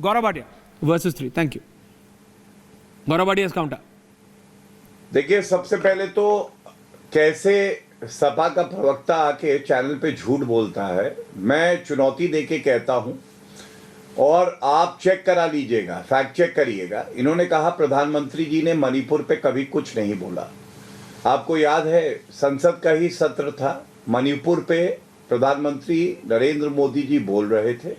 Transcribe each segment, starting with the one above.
Gaurav Bhatia versus 3. Thank you. Gaurav Bhatia's counter. देखिए, सबसे पहले तो कैसे सपा का प्रवक्ता आके चैनल पे झूठ बोलता है, मैं चुनौती देके कहता हूं और आप चेक करा लीजिएगा, फैक्ट चेक करिएगा। इन्होंने कहा प्रधानमंत्री जी ने मणिपुर पे कभी कुछ नहीं बोला। आपको याद है संसद का ही सत्र था, मणिपुर पे प्रधानमंत्री नरेंद्र मोदी जी बोल रहे थे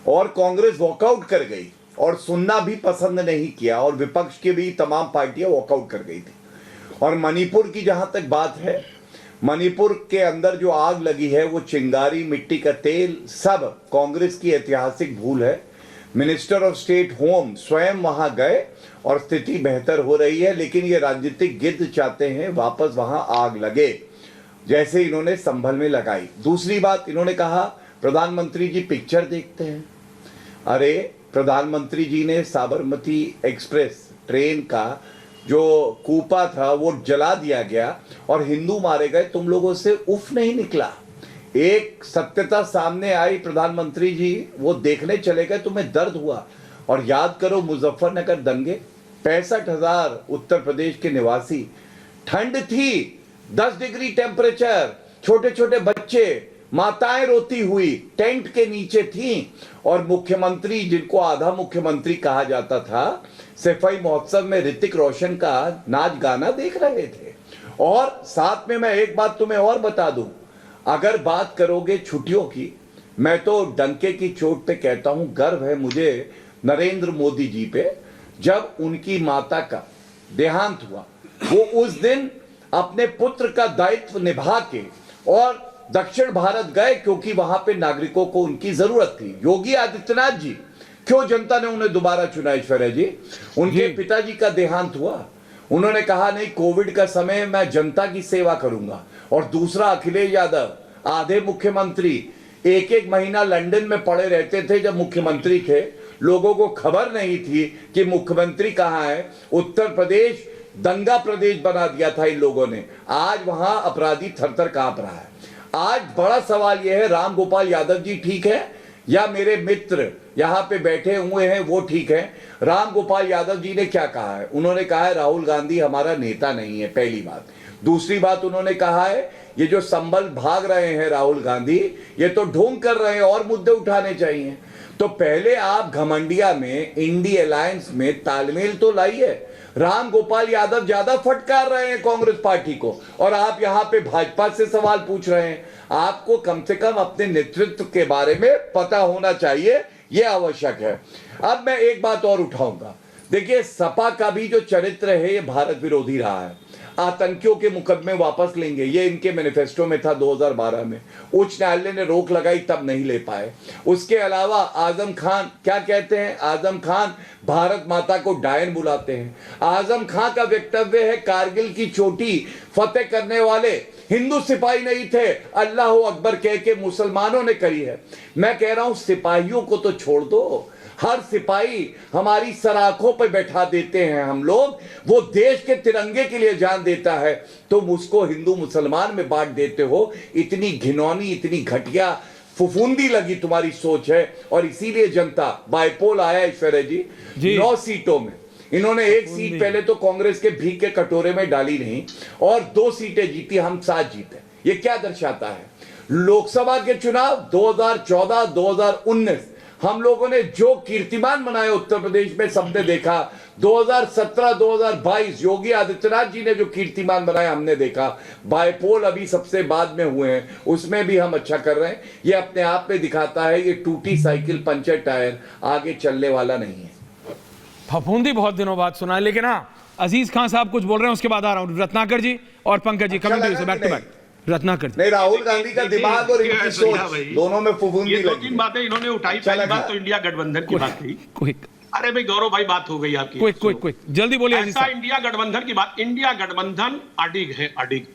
और कांग्रेस वॉकआउट कर गई और सुनना भी पसंद नहीं किया और विपक्ष की भी तमाम पार्टियां वॉकआउट कर गई थी। और मणिपुर की जहां तक बात है, मणिपुर के अंदर जो आग लगी है वो चिंगारी, मिट्टी का तेल, सब कांग्रेस की ऐतिहासिक भूल है। मिनिस्टर ऑफ स्टेट होम स्वयं वहां गए और स्थिति बेहतर हो रही है, लेकिन ये राजनीतिक गिद्ध चाहते हैं वापस वहां आग लगे, जैसे इन्होंने संभल में लगाई। दूसरी बात, इन्होंने कहा प्रधानमंत्री जी पिक्चर देखते हैं। अरे प्रधानमंत्री जी ने साबरमती एक्सप्रेस ट्रेन का जो कूपा था वो जला दिया गया और हिंदू मारे गए, तुम लोगों से उफ नहीं निकला। एक सत्यता सामने आई, प्रधानमंत्री जी वो देखने चले गए, तुम्हें दर्द हुआ। और याद करो मुजफ्फरनगर दंगे, 65,000 उत्तर प्रदेश के निवासी, ठंड थी, 10 डिग्री टेम्परेचर, छोटे छोटे बच्चे, माताएं रोती हुई टेंट के नीचे थीं और मुख्यमंत्री, जिनको आधा मुख्यमंत्री कहा जाता था, सफाई महोत्सव में ऋतिक रोशन का नाच गाना देख रहे थे। और साथ में मैं एक बात तुम्हें और बता दूं, अगर बात करोगे छुट्टियों की, मैं तो डंके की चोट पे कहता हूं, गर्व है मुझे नरेंद्र मोदी जी पे। जब उनकी माता का देहांत हुआ, वो उस दिन अपने पुत्र का दायित्व निभा के और दक्षिण भारत गए, क्योंकि वहां पे नागरिकों को उनकी जरूरत थी। योगी आदित्यनाथ जी, क्यों जनता ने उन्हें दोबारा चुना ऐश्वर्या जी? उनके पिताजी का देहांत हुआ, उन्होंने कहा नहीं, कोविड का समय मैं जनता की सेवा करूंगा। और दूसरा, अखिलेश यादव, आधे मुख्यमंत्री, एक महीना लंदन में पड़े रहते थे जब मुख्यमंत्री थे, लोगों को खबर नहीं थी कि मुख्यमंत्री कहां है। उत्तर प्रदेश दंगा प्रदेश बना दिया था इन लोगों ने। आज वहां अपराधी थर-थर कांप रहा है। आज बड़ा सवाल यह है, राम गोपाल यादव जी ठीक है या मेरे मित्र यहां पे बैठे हुए हैं वो ठीक है? राम गोपाल यादव जी ने क्या कहा है? उन्होंने कहा है राहुल गांधी हमारा नेता नहीं है, पहली बात। दूसरी बात, उन्होंने कहा है ये जो संभल भाग रहे हैं राहुल गांधी, ये तो ढोंग कर रहे हैं और मुद्दे उठाने चाहिए। तो पहले आप घमंडिया में, इंडी अलायंस में तालमेल तो लाइए। राम गोपाल यादव ज्यादा फटकार रहे हैं कांग्रेस पार्टी को और आप यहां पे भाजपा से सवाल पूछ रहे हैं। आपको कम से कम अपने नेतृत्व के बारे में पता होना चाहिए, यह आवश्यक है। अब मैं एक बात और उठाऊंगा। देखिए, सपा का भी जो चरित्र है ये भारत विरोधी रहा है। आतंकियों के मुकदमे वापस लेंगे, ये इनके मैनिफेस्टो में था 2012 में। उच्च न्यायालय ने रोक लगाई, तब नहीं ले पाए। उसके अलावा आजम खान क्या कहते हैं? आजम खान भारत माता को डायन बुलाते हैं। आजम खान का वक्तव्य है कारगिल की चोटी फतेह करने वाले हिंदू सिपाही नहीं थे, अल्लाह अकबर कह के मुसलमानों ने करी है। मैं कह रहा हूं सिपाहियों को तो छोड़ दो, हर सिपाही हमारी सराखों पर बैठा देते हैं हम लोग, वो देश के तिरंगे के लिए जान देता है, तुम उसको हिंदू मुसलमान में बांट देते हो। इतनी घिनौनी, इतनी घटिया, फुफुंदी लगी तुम्हारी सोच है और इसीलिए जनता बाइपोल आया ऐश्वर्या जी। 9 सीटों में इन्होंने एक सीट पहले तो कांग्रेस के भीख के कटोरे में डाली नहीं और 2 सीटें जीती, हम 7 जीते। ये क्या दर्शाता है? लोकसभा के चुनाव 2014, 2019 हम लोगों ने जो कीर्तिमान बनाया उत्तर प्रदेश में सबने देखा। 2017, 2022 योगी आदित्यनाथ जी ने जो कीर्तिमान बनाया हमने देखा। बाइपोल अभी सबसे बाद में हुए हैं, उसमें भी हम अच्छा कर रहे हैं। ये अपने आप में दिखाता है ये टूटी साइकिल पंचर टायर आगे चलने वाला नहीं है। फफूंदी बहुत दिनों बाद सुना है, लेकिन हाँ, अजीज खान साहब कुछ बोल रहे हैं, उसके बाद आ रहा हूं। रत्नाकर जी और पंकज जी, कमेंट से बैक टू बैक। रत्नाकर नहीं, राहुल गांधी का दिमाग और इनकी सोच दोनों में फुफुंदी लगी। 2-3 बातें इन्होंने उठाई। पहली बात तो इंडिया गठबंधन की बात थी। अरे भाई गौरव भाई, बात हो गई आपकी। क्विक जल्दी बोलिए। ऐसा इंडिया गठबंधन की बात, इंडिया गठबंधन अडिग है, अडिग,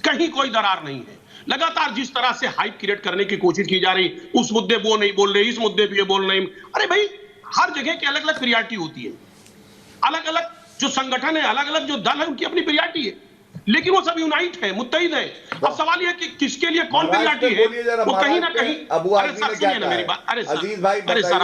कहीं कोई दरार नहीं है। लगातार जिस तरह से हाइप क्रिएट करने की कोशिश की जा रही, उस मुद्दे वो नहीं बोल रहे, इस मुद्दे पे ये बोल रहे। अरे भाई, हर जगह की अलग अलग प्रियॉरिटी होती है, अलग अलग जो संगठन है, अलग अलग जो दल है, उनकी अपनी प्रियॉरिटी है, लेकिन वो सब यूनाइट है, मुत्तहिद है। अब सवाल यह कि किसके लिए कौन प्रियॉरिटी है, वो कहीं ना कहीं। अरे सर सुनिए ना मेरी बात। अरे सर,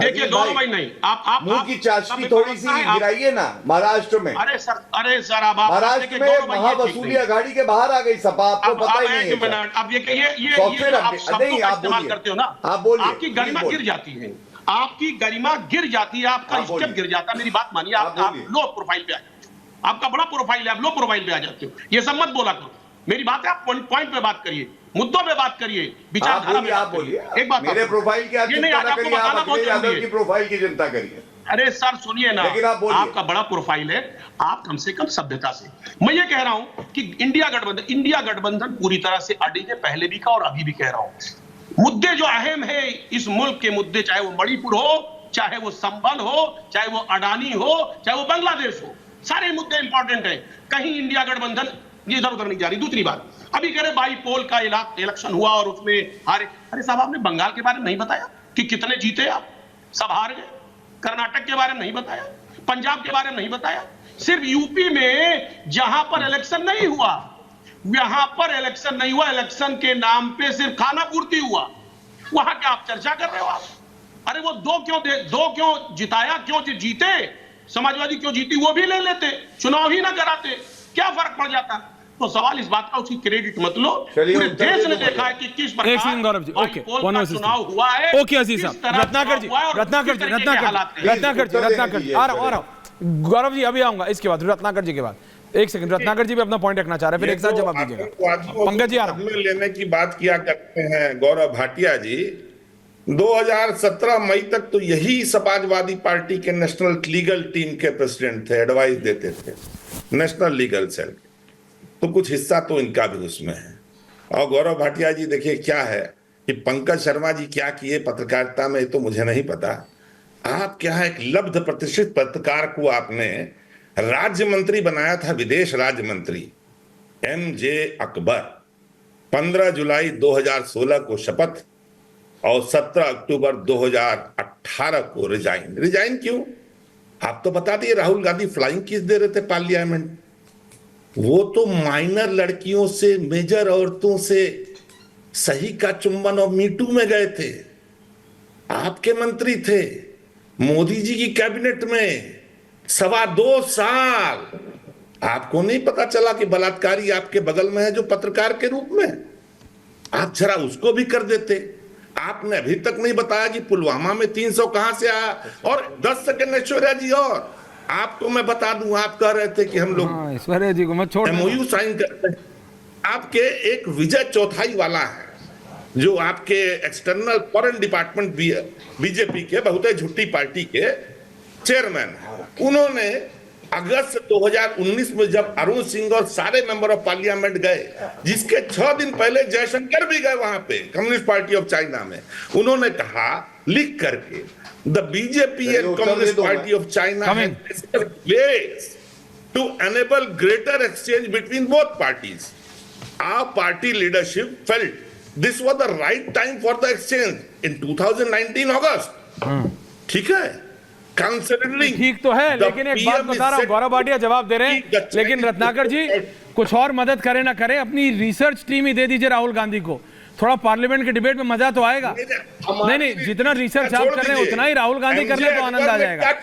देखिए अजीत गौरव भाई, भाई नहीं, आप मुंह की चाशनी थोड़ी सी गिराइए ना। महाराष्ट्र में, अरे सर अब आप महाराष्ट्र में महावसूली अघाड़ी के बाहर आ गई सपा, आपको पता ही नहीं है। अब ये सॉफ्टवेयर आप अपडेट- शब्दों नहीं, का आप इस्तेमाल बोलिए। करते हो ना, आप बोलिए, आपकी गरिमा बोलिए। गिर जाती है, आपकी गरिमा गिर जाती है, आपका आप इज्जत बोलिए। गिर जाता है। मेरी बात मानिए, आप आप बोलिए। लो प्रोफाइल पे आ जाते हो, आपका बड़ा प्रोफाइल है, आप लो प्रोफाइल पे आ जाते हो। ये सब मत बोला करो, मेरी बात है, आप पॉइंट पे बात करिए, मुद्दों पे बात करिए, विचारधारा पे आप बात बोलिए। करिए। एक बात मेरे आप- प्रोफाइल की आप ये नहीं, चिंता आज ना आपको करिए, आप बताना बहुत अखिलेश यादव जरूरी की है। प्रोफाइल की चिंता करिए। अरे सर सुनिए ना, लेकिन आप बोलिए। आपका बड़ा प्रोफाइल है, आप कम से कम सभ्यता से। मैं ये कह रहा हूं कि इंडिया गठबंधन पूरी तरह से अड़ी है, पहले भी का और अभी भी कह रहा हूं। मुद्दे जो अहम है इस मुल्क के मुद्दे, चाहे वो मणिपुर हो, चाहे वो संबल हो, चाहे वो अडानी हो, चाहे वो बांग्लादेश हो, सारे मुद्दे इंपॉर्टेंट हैं। कहीं इंडिया गठबंधन ये इधर उधर नहीं जा रही। दूसरी बात, अभी कह रहे बाई पोल का इलेक्शन हुआ और उसमें हारे। अरे साहब, आपने बंगाल के बारे में नहीं बताया कि कितने जीते आप, सब हार गए। कर्नाटक के बारे में नहीं बताया, पंजाब के बारे में नहीं बताया। सिर्फ यूपी में जहां पर इलेक्शन नहीं हुआ, यहां पर इलेक्शन नहीं हुआ, इलेक्शन के नाम पे सिर्फ खाना पूर्ति हुआ, वहां क्या आप चर्चा कर रहे हो आप? अरे वो दो क्यों जिताया, क्यों जीते? समाजवादी क्यों जीती, वो भी ले लेते, चुनाव ही ना कराते, क्या फर्क पड़ जाता? तो सवाल इस बात का, उसकी क्रेडिट मत लो। चलिए, पूरे उत्तर देश दे ने दो देखा है मुझे। कि किस एक प्रकार second Gaurav ji, okay, bypoll one का और सिस्टम। चुनाव हुआ है। ओके अजीज किस साहब, तरह रत्नाकर जी, चुनाव हुआ है और रत्नाकर किस जी, तरीके के रत्नाकर हालात जी, हैं। रत्नाकर जी, उत्तर दे रत्नाकर जी, दीजिए, आ रहा हूं। गौरव जी अभी आऊंगा इसके बाद, रत्नाकर जी के बाद। एक सेकंड, रत्नाकर जी भी अपना पॉइंट रखना चाह रहे हैं, फिर एक साथ जवाब दीजिएगा। पंकज जी आ रहा हूं। में लेने की बात किया करते हैं गौरव भाटिया जी। 2017 मई तक तो यही समाजवादी पार्टी के नेशनल लीगल टीम के प्रेसिडेंट थे, एडवाइस देते थे नेशनल लीगल सेल के, तो कुछ हिस्सा तो इनका भी उसमें है। और गौरव भाटिया जी देखिए क्या है कि पंकज शर्मा जी क्या किए पत्रकारिता में, तो मुझे नहीं पता। आप क्या है, एक लब्ध प्रतिष्ठित पत्रकार को आपने राज्य मंत्री बनाया था, विदेश राज्य मंत्री MJ अकबर। 15 जुलाई 2016 को शपथ और 17 अक्टूबर 2018 को रिजाइन क्यों? आप तो बता दिए, राहुल गांधी फ्लाइंग किस दे रहे थे पार्लियामेंट। वो तो माइनर लड़कियों से, मेजर औरतों से सही का चुंबन और मीटू में गए थे। आपके मंत्री थे मोदी जी की कैबिनेट में 2.25 साल। आपको नहीं पता चला कि बलात्कारी आपके बगल में है जो पत्रकार के रूप में? आप जरा उसको भी कर देते। आपने अभी तक नहीं बताया कि पुलवामा में 300 कहां से आया। और 10 सेकंड ऐश्वर्या जी, और आपको मैं बता दूं, आप कह रहे थे कि हम लोग ऐश्वर्या जी को मत छोड़ देना। MOU साइन करते हैं। आपके एक विजय चौथाई वाला है जो आपके एक्सटर्नल फॉरेन डिपार्टमेंट बीजेपी के बहुत ही झूठी पार्टी के चेयरमैन हैं। उन्होंने अगस्त 2019 में जब अरुण सिंह और सारे मेंबर ऑफ पार्लियामेंट गए, जिसके 6 दिन पहले जयशंकर भी गए वहां पे कम्युनिस्ट पार्टी ऑफ चाइना में, उन्होंने कहा लिख करके, the BJP and communist party of China ways to enable greater exchange between both parties. Our party leadership felt this was the right time for the exchange in 2019 August. ठीक है, considering ठीक तो है, लेकिन एक बात बता रहा हूं, गौरव भाटिया जवाब दे रहे हैं, लेकिन रत्नाकर जी कुछ और मदद करें ना करें, अपनी रिसर्च टीम ही दे दीजिए राहुल गांधी को। थोड़ा पार्लियामेंट के डिबेट में मजा तो आएगा। नहीं, जितना रिसर्च आप कर रहे हैं उतना ही राहुल गांधी कर ले तो आनंद आ जाएगा।